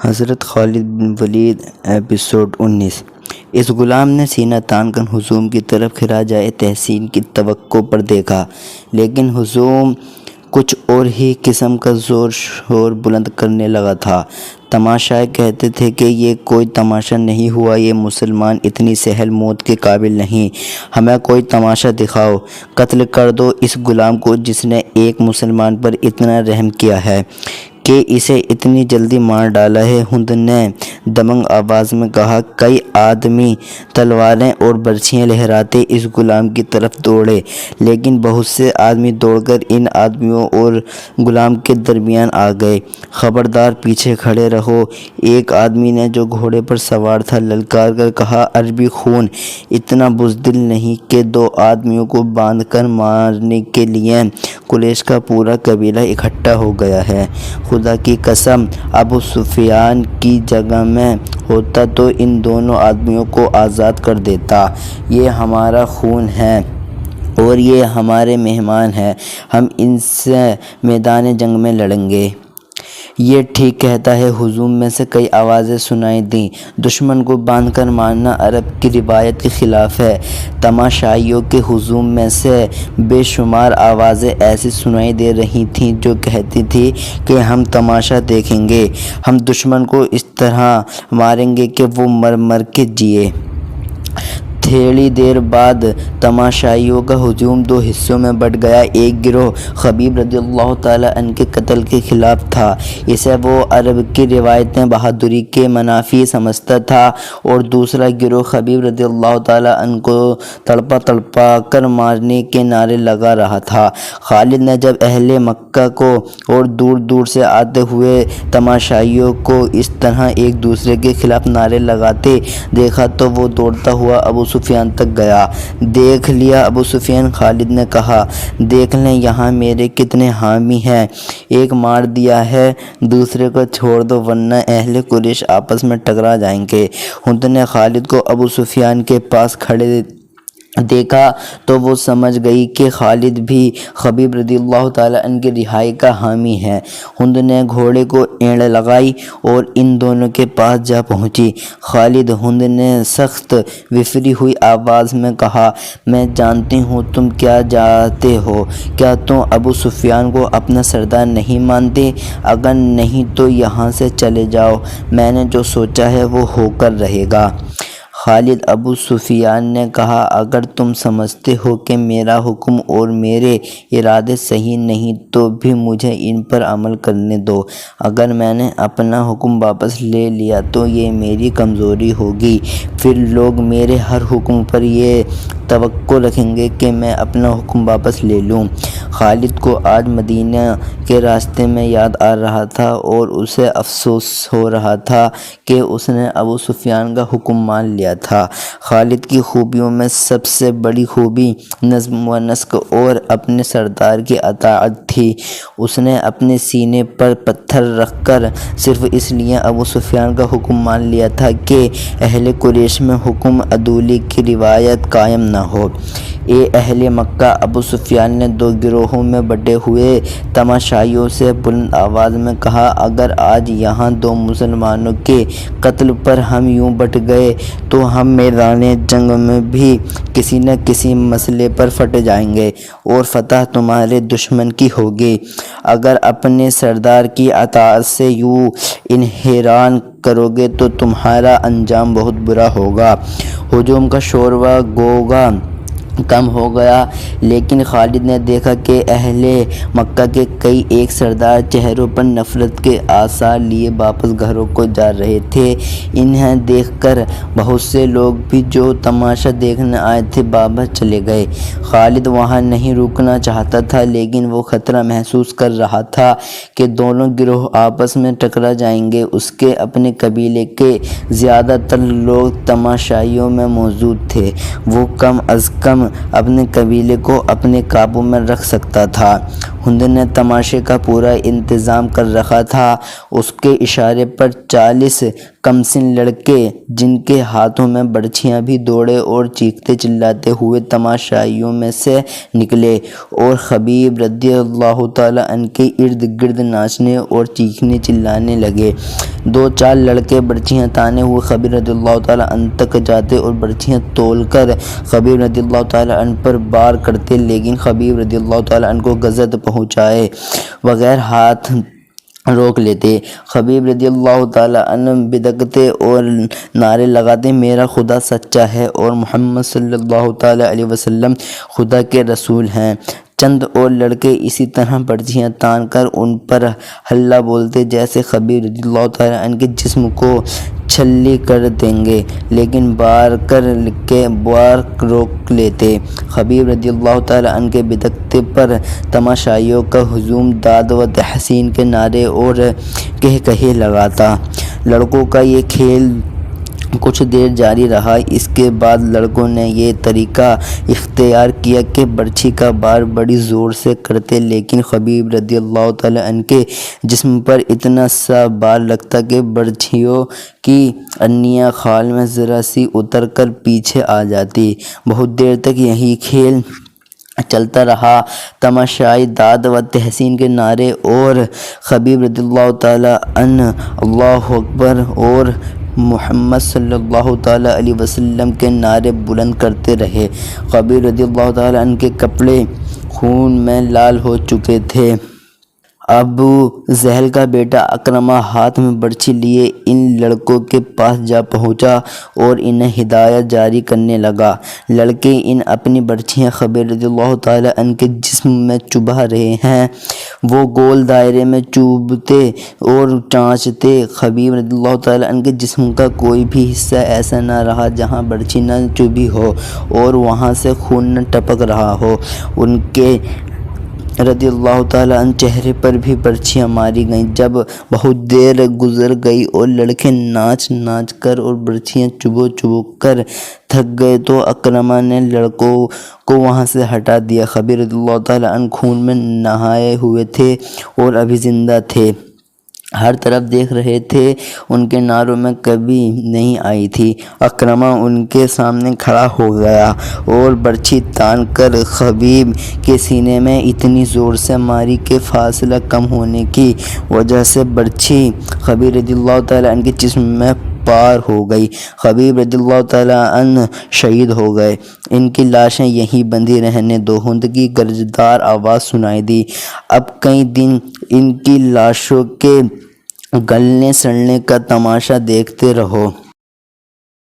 حضرت خالد بن ولید ایپیسوڈ 19۔ اس غلام نے سینہ تان کر ہجوم کی طرف خراجۂ تحسین کی توقع پر دیکھا، لیکن ہجوم کچھ اور ہی قسم کا زور شور بلند کرنے لگا تھا۔ تماشائی کہتے تھے کہ یہ کوئی تماشا نہیں ہوا، یہ مسلمان اتنی سہل موت کے قابل نہیں، ہمیں کوئی تماشا دکھاؤ، قتل کر دو اس غلام کو جس نے ایک مسلمان پر اتنا رحم کیا ہے کہ اسے اتنی جلدی مار ڈالا ہے۔ ہند نے دمنگ آواز میں کہا۔ کئی آدمی تلواریں اور برچھیاں لہراتے اس غلام کی طرف دوڑے، لیکن بہت سے آدمی دوڑ کر ان آدمیوں اور غلام کے درمیان آ گئے۔ خبردار، پیچھے کھڑے رہو، ایک آدمی نے جو گھوڑے پر سوار تھا للکار کر کہا۔ عربی خون اتنا بزدل نہیں کہ دو آدمیوں کو باندھ کر مارنے کے لیے قریش کا پورا قبیلہ اکٹھا ہو گیا ہے۔ خدا کی قسم، ابو سفیان کی جگہ میں ہوتا تو ان دونوں آدمیوں کو آزاد کر دیتا۔ یہ ہمارا خون ہے اور یہ ہمارے مہمان ہیں، ہم ان سے میدان جنگ میں لڑیں گے۔ یہ ٹھیک کہتا ہے، ہجوم میں سے کئی آوازیں سنائی دیں۔ دشمن کو باندھ کر مارنا عرب کی روایت کے خلاف ہے۔ تماشائیوں کے ہجوم میں سے بے شمار آوازیں ایسی سنائی دے رہی تھیں جو کہتی تھیں کہ ہم تماشا دیکھیں گے، ہم دشمن کو اس طرح ماریں گے کہ وہ مر مر کے جیے۔ تھوڑی دیر بعد تماشائیوں کا ہجوم دو حصوں میں بٹ گیا۔ ایک گروہ خبیب رضی اللہ تعالیٰ عنہ کے قتل کے خلاف تھا، اسے وہ عرب کی روایتیں بہادری کے منافی سمجھتا تھا، اور دوسرا گروہ خبیب رضی اللہ تعالیٰ عنہ کو تڑپا تڑپا کر مارنے کے نعرے لگا رہا تھا۔ خالد نے جب اہل مکہ کو اور دور دور سے آتے ہوئے تماشائیوں کو اس طرح ایک دوسرے کے خلاف نعرے لگاتے دیکھا تو وہ دوڑتا ہوا ابو سفیان تک گیا۔ دیکھ لیا ابو سفیان، خالد نے کہا، دیکھ لیں یہاں میرے کتنے حامی ہیں، ایک مار دیا ہے، دوسرے کو چھوڑ دو ورنہ اہل قریش آپس میں ٹکرا جائیں گے۔ ہند نے خالد کو ابو سفیان کے پاس کھڑے دیکھا تو وہ سمجھ گئی کہ خالد بھی خبیب رضی اللہ تعالیٰ عنہ کی رہائی کا حامی ہے۔ ہند نے گھوڑے کو اینڑ لگائی اور ان دونوں کے پاس جا پہنچی۔ خالد، ہند نے سخت وفری ہوئی آواز میں کہا، میں جانتی ہوں تم کیا چاہتے ہو، کیا تم ابو سفیان کو اپنا سردار نہیں مانتے؟ اگر نہیں تو یہاں سے چلے جاؤ، میں نے جو سوچا ہے وہ ہو کر رہے گا۔ خالد، ابو سفیان نے کہا، اگر تم سمجھتے ہو کہ میرا حکم اور میرے ارادے صحیح نہیں تو بھی مجھے ان پر عمل کرنے دو۔ اگر میں نے اپنا حکم واپس لے لیا تو یہ میری کمزوری ہوگی، پھر لوگ میرے ہر حکم پر یہ توقع رکھیں گے کہ میں اپنا حکم واپس لے لوں۔ خالد کو آج مدینہ کے راستے میں یاد آ رہا تھا اور اسے افسوس ہو رہا تھا کہ اس نے ابو سفیان کا حکم مان لیا تھا۔ خالد کی خوبیوں میں سب سے بڑی خوبی نظم و نسق اور اپنے سردار کی اطاعت تھی۔ اس نے اپنے سینے پر پتھر رکھ کر صرف اس لیے ابو سفیان کا حکم مان لیا تھا کہ اہل قریش میں حکم عدولی کی روایت قائم نہ ہو۔ اے اہل مکہ، ابو سفیان نے دو گروہوں میں بٹے ہوئے تماشائیوں سے بلند آواز میں کہا، اگر آج یہاں دو مسلمانوں کے قتل پر ہم یوں بٹ گئے تو ہم میدان جنگ میں بھی کسی نہ کسی مسئلے پر پھٹ جائیں گے اور فتح تمہارے دشمن کی ہوگی۔ اگر اپنے سردار کی اطاعت سے یوں انحراف کرو گے تو تمہارا انجام بہت برا ہوگا۔ ہجوم کا شور و غوغا کم ہو گیا، لیکن خالد نے دیکھا کہ اہل مکہ کے کئی ایک سردار چہروں پر نفرت کے آثار لیے واپس گھروں کو جا رہے تھے۔ انہیں دیکھ کر بہت سے لوگ بھی جو تماشا دیکھنے آئے تھے واپس چلے گئے۔ خالد وہاں نہیں رکنا چاہتا تھا، لیکن وہ خطرہ محسوس کر رہا تھا کہ دونوں گروہ آپس میں ٹکرا جائیں گے۔ اس کے اپنے قبیلے کے زیادہ تر لوگ تماشائیوں میں موجود تھے، وہ کم از کم اپنے قبیلے کو اپنے قابو میں رکھ سکتا تھا۔ ہند نے تماشے کا پورا انتظام کر رکھا تھا۔ اس کے اشارے پر 40 کمسن لڑکے جن کے ہاتھوں میں برچھیاں بھی دوڑے اور چیختے چلاتے ہوئے تماشائیوں میں سے نکلے اور خبیب رضی اللہ تعالیٰ عنہ کے ارد گرد ناچنے اور چیخنے چلانے لگے۔ دو چار لڑکے برچیاں تانے ہوئے خبیب رضی اللہ تعالیٰ عنہ تک جاتے اور برچیاں تول کر خبیب رضی اللہ تعالیٰ عنہ پر بار کرتے، لیکن خبیب رضی اللہ تعالیٰ عنہ کو غزت پہنچائے بغیر ہاتھ روک لیتے۔ خبیب رضی اللہ تعالیٰ عنہ بدکتے اور نعرے لگاتے، میرا خدا سچا ہے اور محمد صلی اللہ تعالیٰ علیہ وسلم خدا کے رسول ہیں۔ چند اور لڑکے اسی طرح برچیاں تان کر ان پر ہلّا بولتے جیسے خبیب رضی اللہ تعالیٰ عنہ کے جسم کو چھلنی کر دیں گے، لیکن بار روک لیتے۔ خبیب رضی اللہ تعالیٰ عنہ کے بدکتے پر تماشائیوں کا ہجوم داد و تحسین کے نعرے اور کہے لگاتا۔ لڑکوں کا یہ کھیل کچھ دیر جاری رہا۔ اس کے بعد لڑکوں نے یہ طریقہ اختیار کیا کہ برچھی کا بار بڑی زور سے کرتے، لیکن خبیب رضی اللہ تعالیٰ عنہ کے جسم پر اتنا سا بار لگتا کہ برچھیوں کی ارنیاں خال میں ذرا سی اتر کر پیچھے آ جاتی۔ بہت دیر تک یہی کھیل چلتا رہا۔ تماشائی داد و تحسین کے نعرے اور خبیب رضی اللہ تعالیٰ عنہ اللہ اکبر اور محمد صلی اللہ تعالیٰ علیہ وسلم کے نعرے بلند کرتے رہے۔ خبیب رضی اللہ تعالیٰ عنہ کے کپڑے خون میں لال ہو چکے تھے۔ ابو جہل کا بیٹا اکرمہ ہاتھ میں برچھی لیے ان لڑکوں کے پاس جا پہنچا اور انہیں ہدایت جاری کرنے لگا۔ لڑکے ان اپنی برچھیاں خبیب رضی اللہ تعالیٰ عنہ کے جسم میں چبھا رہے ہیں۔ وہ گول دائرے میں چوبتے اور چاچتے۔ خبیب رضی اللہ تعالیٰ عنہ کے جسم کا کوئی بھی حصہ ایسا نہ رہا جہاں برچھی نہ چبھی ہو اور وہاں سے خون نہ ٹپک رہا ہو۔ ان کے رضی اللہ تعالیٰ عنہ چہرے پر بھی برچھیاں ماری گئیں۔ جب بہت دیر گزر گئی اور لڑکے ناچ کر اور برچھیاں چبو کر تھک گئے تو اکرمہ نے لڑکوں کو وہاں سے ہٹا دیا۔ خبیب رضی اللہ تعالیٰ عنہ خون میں نہائے ہوئے تھے اور ابھی زندہ تھے، ہر طرف دیکھ رہے تھے، ان کے نعروں میں کمی نہیں آئی تھی۔ اکرمہ ان کے سامنے کھڑا ہو گیا اور برچھی تان کر خبیب کے سینے میں اتنی زور سے ماری کہ فاصلہ کم ہونے کی وجہ سے برچھی خبیب رضی اللہ تعالیٰ عنہ کے جسم میں پار ہو گئی۔ خبیب رضی اللہ تعالیٰ عنہ شہید ہو گئے۔ ان کی لاشیں یہیں بندھی رہنے دو۔ ہند کی گرجدار آواز سنائی دی، اب کئی دن ان کی لاشوں کے گلنے سڑنے کا تماشا دیکھتے رہو۔